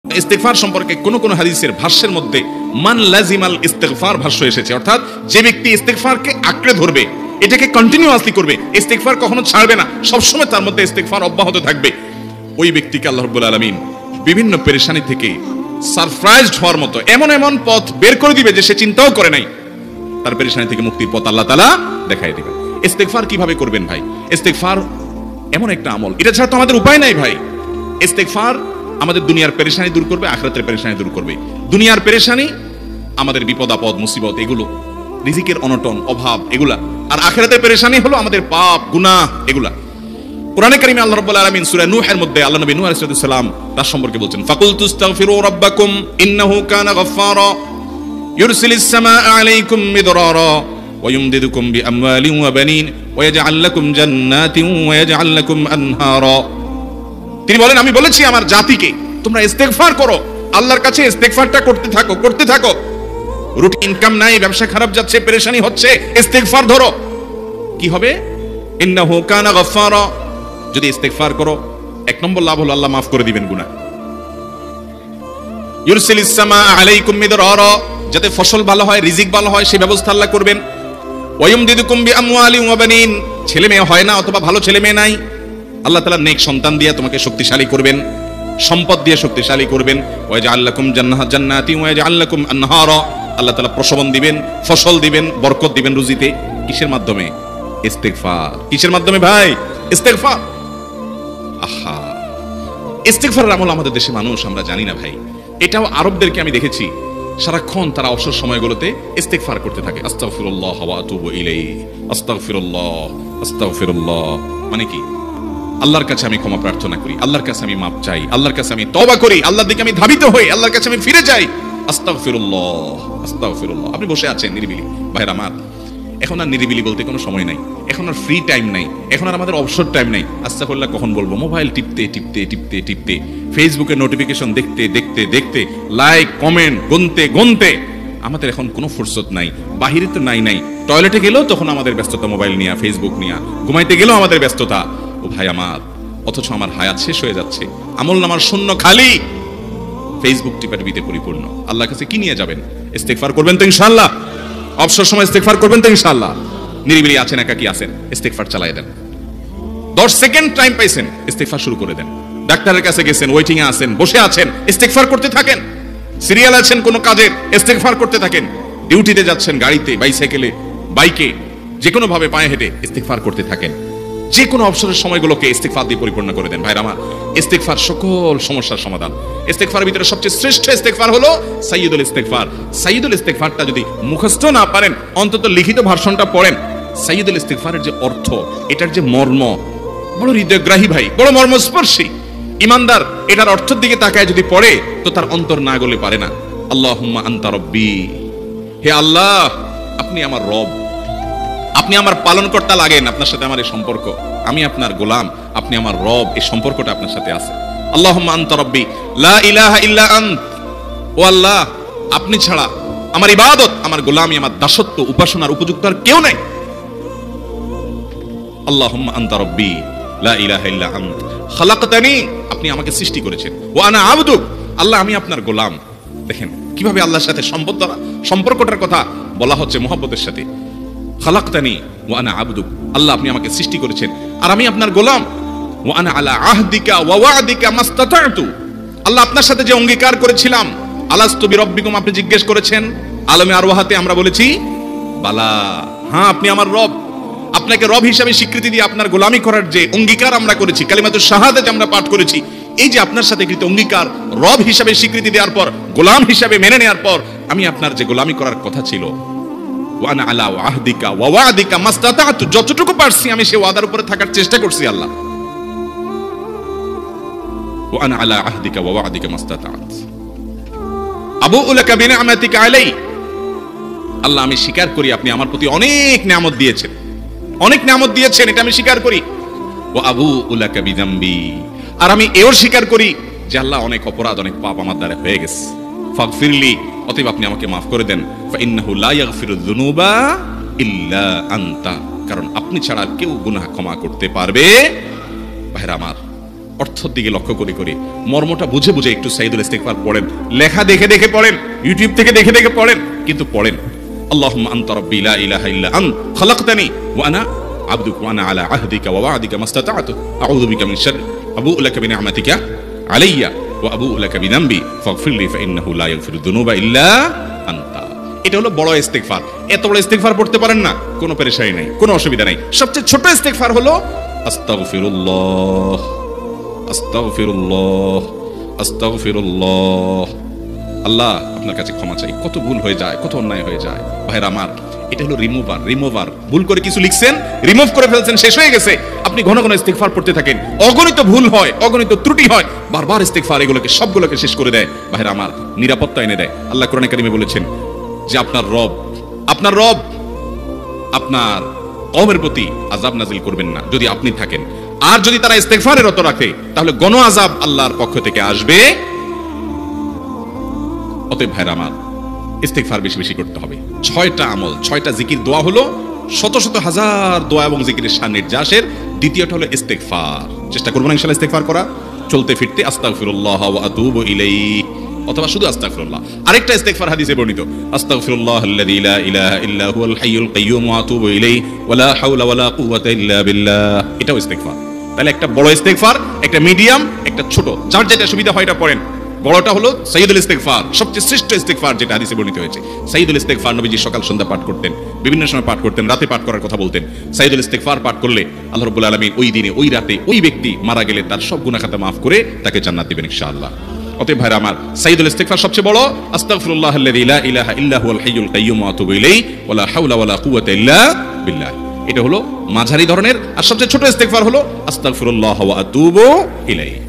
ইস্তেগফার সম্পর্কে কোন কোন হাদিসের ভাষ্যের মধ্যে মান লাজিমাল ইস্তেগফার ভাষ্য এসেছে, অর্থাৎ যে ব্যক্তি ইস্তেগফারকে আঁকড়ে ধরবে, এটাকে কন্টিনিউয়াসলি করবে, ইস্তেগফার কখনো ছাড়বে না, সবসময় তার মধ্যে ইস্তেগফার অব্যাহত থাকবে, ওই ব্যক্তিকে আল্লাহ রাব্বুল আলামিন বিভিন্ন পেরেশানি থেকে সারপ্রাইজড হওয়ার মতো এমন এমন পথ বের করে দিবে যে সে চিন্তাও করে নাই, তার পেরেশানি থেকে মুক্তির পথ আল্লাহ তাআলা দেখায় দিবেন। ইস্তেগফার কিভাবে করবেন ভাই? ইস্তেগফার এমন একটা আমল, এটা ছাড়া তো আমাদের উপায় নাই ভাই। ইস্তেগফার আমাদের দুনিয়ার পেরেশানি দূর করবে, আখিরাতের পেরেশানি দূর করবে। দুনিয়ার পেরেশানি আমাদের বিপদ আপদ মুসিবত, এগুলো রিজিকের অনটন অভাব এগুলা, আর আখিরাতের পেরেশানি হলো আমাদের পাপ গুনাহ এগুলা। কোরআনে কারিমে আল্লাহ রাব্বুল আলামিন সূরা নূহের মধ্যে আল্লাহ নবী নূহ আলাইহিস সালাম তার সম্পর্কে বলছেন, ফাকুলতু আস্তাগফিরু রাব্বাকুম ইন্নাহু কানা গাফফারা ইউরসিলিস সামাআ আলাইকুম মিদরারা ওয়া ইউমদিদুকুম বিআমওয়ালিন ওয়া বানিন ওয়া ইয়াজআল লাকুম জান্নাতিন ওয়া ইয়াজআল লাকুম আনহারা। তিনি বলেন, আমি বলেছি আমার জাতিকে তোমরা ইস্তেগফার করো, আল্লাহর কাছে ইস্তেগফারটা করতে থাকো। রুটিন ইনকাম নাই, ব্যবসা খারাপ যাচ্ছে, পেরেশানি হচ্ছে, ইস্তেগফার ধরো, কি হবে? ইন্নাহু কানা গাফফারা। যদি ইস্তেগফার করো, এক নম্বর লাভ হলো আল্লাহ মাফ করে দিবেন গুনাহ। ইউরসিলিস সামাআ আলাইকুম মিদরারা, যাতে ফসল ভালো হয়, রিজিক ভালো হয়, সেই ব্যবস্থা আল্লাহ করবেন। ওয়া ইউমদিদুকুম বিআমওয়ালিন ওয়া বানিন, ছেলে মেয়ে হয় না অথবা ভালো ছেলে মেয়ে নাই, আল্লাহ তাআলা নেক সন্তান দিয়ে তোমাকে শক্তিশালী করবেন, সম্পদ দিয়ে শক্তিশালী করবেন। ওয়া ইয়াজআল লাকুম জান্নাতি ওয়া ইয়াজআল লাকুম আনহারা, আল্লাহ তাআলা প্রসবন দিবেন, ফসল দিবেন, বরকত দিবেন রুজিতে। কিসের মাধ্যমে? ইস্তেগফার। কিসের মাধ্যমে ভাই? ইস্তেগফার। আহা, ইস্তেগফারের আমল আমাদের দেশে মানুষ আমরা জানি না ভাই। এটাও আরবদেরকে আমি দেখেছি, সারাক্ষণ তারা অবসর সময়গুলোতে ইস্তেগফার করতে থাকে, আস্তাগফিরুল্লাহ ওয়া আতুবু ইলাইহি, আস্তাগফিরুল্লাহ আস্তাগফিরুল্লাহ। মানে কি? আল্লাহর কাছে আমি ক্ষমা প্রার্থনা করি, আল্লাহর কাছে আমি মাপ চাই, আল্লাহর কাছে আমি তওবা করি, আল্লাহর দিকে আমি ধাবিত হই, আল্লাহর কাছে আমি ফিরে যাই, আস্তাগফিরুল্লাহ আস্তাগফিরুল্লাহ। আপনি বসে আছেন নিরিবিলি, ভাইরা আমার, এখন আর নিরিবিলি বলতে কোনো সময় নাই, এখন আর ফ্রি টাইম নাই, এখন আর আমাদের অবসর টাইম নাই। আস্তাগফিরুল্লাহ কখন বলবো? মোবাইল টিপতে টিপতে টিপতে টিপতে, ফেসবুকে নোটিফিকেশন দেখতে দেখতে দেখতে, লাইক কমেন্ট গুনতে গুনতে আমাদের এখন কোনো ফুরসত নাই। বাহিরে তো নাই, টয়লেটে গেলেও তখন আমাদের ব্যস্ততা মোবাইল নিয়ে, ফেসবুক নিয়ে, ঘুমাইতে গেলেও আমাদের ব্যস্ততা। ও ভাই আমার, অথচ আমার হায়াত শেষ হয়ে যাচ্ছে, আমল নামার শূন্য খালি, ফেসবুক টিপাটিপিতে পরিপূর্ণ। আল্লাহর কাছে কি নিয়ে যাবেন? ইস্তেগফার করবেন তো ইনশাআল্লাহ? অবসর সময় ইস্তেগফার করবেন তো ইনশাআল্লাহ? নিরিবিলি আছেন, একাকী আছেন, ইস্তেগফার চালায় দেন। 10 সেকেন্ড টাইম পাইছেন, ইস্তেগফার শুরু করে দেন। ডাক্তারের কাছে গেছেন, ওয়েটিং এ আছেন, বসে আছেন, ইস্তেগফার করতে থাকেন। সিরিয়াল আছেন কোনো কাজের, ইস্তেগফার করতে থাকেন। ডিউটিতে যাচ্ছেন, গাড়িতে, বাইসাইকেলে, বাইকে, যে কোনো ভাবে পায়ে হেঁটে ইস্তেগফার করতে থাকেন। যে কোনো অবসরের সময়গুলোকে ইস্তেগফার দিয়ে পরিপূর্ণ করে দেন। ভাইরা আমার, ইস্তেগফার সকল সমস্যার সমাধান। ইস্তেগফারের ভিতরে সবচেয়ে শ্রেষ্ঠ ইস্তেগফার হলো সাইয়্যিদুল ইস্তেগফার। সাইয়্যিদুল ইস্তেগফারটা যদি মুখস্থ না পারেন, অন্তত লিখিত ভার্সনটা পড়েন। সাইয়্যিদুল ইস্তেগফারের যে অর্থ, এটার যে মর্ম, বড় হৃদয়গ্রাহী ভাই, বড় মর্মস্পর্শী। ইমানদার এটার অর্থের দিকে তাকায় যদি পড়ে, তো তার অন্তর না গলে পারে না। আল্লাহুম্মা আনতা রব্বি, হে আল্লাহ আপনি আমার রব, আপনি আমার পালনকর্তা লাগেন, আপনার সাথে আমার এই সম্পর্ক, আমি আপনার গোলাম, আপনি আমার রব, এই সম্পর্কটা আপনার সাথে আছে। আল্লাহুম্মা আনতা রব্বি লা ইলাহা ইল্লা আনত, ও আল্লাহ আপনি ছাড়া আমার ইবাদত, আমার গোলামি, আমার দাসত্ব, উপাসনার উপযুক্ত আর কেউ নাই। আল্লাহুম্মা আনতা রব্বি লা ইলাহা ইল্লা আনত খালাকতানি, আপনি আমাকে সৃষ্টি করেছেন, ওয়া আনা আবদুক, আল্লাহ আমি আপনার গোলাম। দেখেন কিভাবে আল্লাহর সাথে সম্পর্কটার কথা বলা হচ্ছে মুহাব্বতের সাথে। খালাকতানি ওয়া আনা আবদুক, আল্লাহ আপনি আমাকে সৃষ্টি করেছেন আর আমি আপনার গোলাম। ওয়া আনা আলা আহদিকা ওয়া ওয়া'দিকা মাস্তাতা'তু, আল্লাহ আপনার সাথে যে অঙ্গীকার করেছিলাম, আলাস্তু বিরাব্বিকুম, আপনি জিজ্ঞেস করেছেন, আলমে আরওয়াহাতে আমরা বলেছি বালা, হ্যাঁ আপনি আমার রব। আপনাকে রব হিসাবে স্বীকৃতি দিয়ে আপনার গোলামি করার যে অঙ্গীকার আমরা করেছি, কালিমাতুশ শাহাদাত আমরা পাঠ করেছি, এই যে আপনার সাথে কৃত অঙ্গীকার, রব হিসাবে স্বীকৃতি দেওয়ার পর, গোলাম হিসাবে মেনে নেওয়ার পর, আমি আপনার যে গোলামি করার কথা ছিল, ওয়া আনা আলা আহদিকা ওয়া ওয়া'দিকা মাস্তাতা'তু, যতটুকু পারছি আমি সেই ওয়াদার উপরে থাকার চেষ্টা করছি আল্লাহ। ওয়া আনা আলা আহদিকা ওয়া ওয়া'দিকা মাস্তাতা'ত আবুউ লাকা বিনি'মাতিকা আলাই, আল্লাহ আমি স্বীকার করি আপনি আমার প্রতি অনেক নিয়ামত দিয়েছেন, অনেক নিয়ামত দিয়েছেন, এটা আমি স্বীকার করি। ওয়া আবুউ লাকা বিযামবি, আর আমি এও স্বীকার করি যে আল্লাহ অনেক অপরাধ, অনেক পাপ আমার দ্বারা হয়ে গেছে। ফাগফিরলি, অতএব আপনি আমাকে মাফ করে দেন। ফাইন্নাহু লা ইয়াগফিরুয যুনুবা ইল্লা আনতা, কারণ আপনি ছাড়া কেউ গুনাহ ক্ষমা করতে পারবে। ভাইরা আমার, অর্থের দিকে লক্ষ্য করে করে মর্মটা বুঝে বুঝে একটু সাইয়্যিদুল ইস্তিগফার পড়েন, লেখা দেখে দেখে পড়েন, ইউটিউব থেকে দেখে দেখে পড়েন, কিন্তু পড়েন। আল্লাহুম্মা আনতা রাব্বি লা ইলাহা ইল্লা আনতা খালাকতানি ওয়া আনা আবদুকা ওয়া আনা আলা আহদিকা ওয়া ওয়া'দিকা মাসতাতা'তু আউযু বিকা মিন শাররি আবু'ু লাকা বিনি'মাতিকা আলাইয়া ওয়া আবু'ু লাকা বিযামবি ফাগফিরলি ফাইন্নাহু লা ইয়াগফিরুদ দুনুবা ইল্লা আনতা। এটা হলো বড় ইস্তিগফার। এত বড় ইস্তিগফার পড়তে পারেন না, কোনো পেরেশানি নাই, কোনো অসুবিধা নাই। সবচেয়ে ছোট ইস্তিগফার হলো আস্তাগফিরুল্লাহ, আস্তাগফিরুল্লাহ, আস্তাগফিরুল্লাহ। আল্লাহ আপনার কাছে ক্ষমা চাই, কত ভুল হয়ে যায়, কত অন্যায় হয়ে যায়। ভাইরা আমার, এটা হলো রিমুভার। ভুল করে কিছু লিখছেন, রিমুভ করে ফেলছেন, শেষ হয়ে গেছে। আপনি ঘন ঘন ইস্তিগফার পড়তে থাকেন, অগণিত ভুল হয়, অগণিত ত্রুটি হয়, বারবার ইস্তিগফার এগুলোকে সবগুলোকে শেষ করে দেয়। ভাইরা আমার, নিরাপত্তা এনে দেয়। আল্লাহ কোরআনে কারিমে বলেছেন যে আপনার রব আপনার কওমের প্রতি আযাব নাযিল করবেন না যদি আপনি থাকেন। আর যদি তারা ইস্তিগফারে রত রাখে তাহলে গণ আযাব আল্লাহর পক্ষ থেকে আসবে। অতএব ভাইরা আমার, ইস্তিগফার বেশি বেশি করতে হবে। 6টা আমল, 6টা জিকির, দোয়া হলো শত শত হাজার দোয়া এবং জিকিরের সান্নিধ্যাসের। দ্বিতীয়টা হলো ইস্তিগফার। চেষ্টা করব না ইনশাআল্লাহ ইস্তিগফার করা, চলতে ফিরতে আস্তাগফিরুল্লাহ ওয়া আতুবু ইলাইহি, অথবা শুধু আস্তাগফিরুল্লাহ। আরেকটা ইস্তিগফার হাদিসে বর্ণিত, আস্তাগফিরুল্লাহাল্লাযী লা ইলাহা ইল্লা হুয়াল হাইয়ুল কাইয়্যুম ওয়া আতুবু ইলাইহি ওয়া লা হাওলা ওয়া লা কুওয়াতা ইল্লা বিল্লাহ। এটাও ইস্তিগফার। তাহলে একটা বড় ইস্তিগফার, একটা মিডিয়াম, একটা ছোট, যার যেটা সুবিধা হয় এটা পড়েন। বড়টা হলো সাইয়্যিদুল ইস্তিগফার, সবচেয়ে শ্রেষ্ঠ ইস্তিগফার যেটা হাদিসে বর্ণিত হয়েছে। সাইয়্যিদুল ইস্তিগফার নবীজি সকাল সন্ধ্যা পাঠ করতেন, বিভিন্ন সময় পাঠ করতেন, রাতে পাঠ করার কথা বলতেন। সাইয়্যিদুল ইস্তিগফার পাঠ করলে আল্লাহ রাব্বুল আলামিন ওই দিনে, ওই রাতে, ওই ব্যক্তি মারা গেলে তার সব গুনাহ খাতা মাফ করে তাকে জান্নাত দিবেন ইনশাআল্লাহ। অতএব ভাইরা আমার, সাইয়্যিদুল ইস্তিগফার সবচেয়ে বড়। আস্তাগফিরুল্লাহাল্লাযী লা ইলাহা ইল্লা হুয়াল হাইয়ুল কাইয়্যুম ওয়া আতুবু ইলাইহি ওয়া লা হাওলা ওয়া লা কুওয়াতা ইল্লা বিল্লাহ। এটা হলো মাঝারি ধরনের। আর সবচেয়ে ছোট ইস্তিগফার হলো আস্তাগফিরুল্লাহ ওয়া আতুবু ইলাইহি।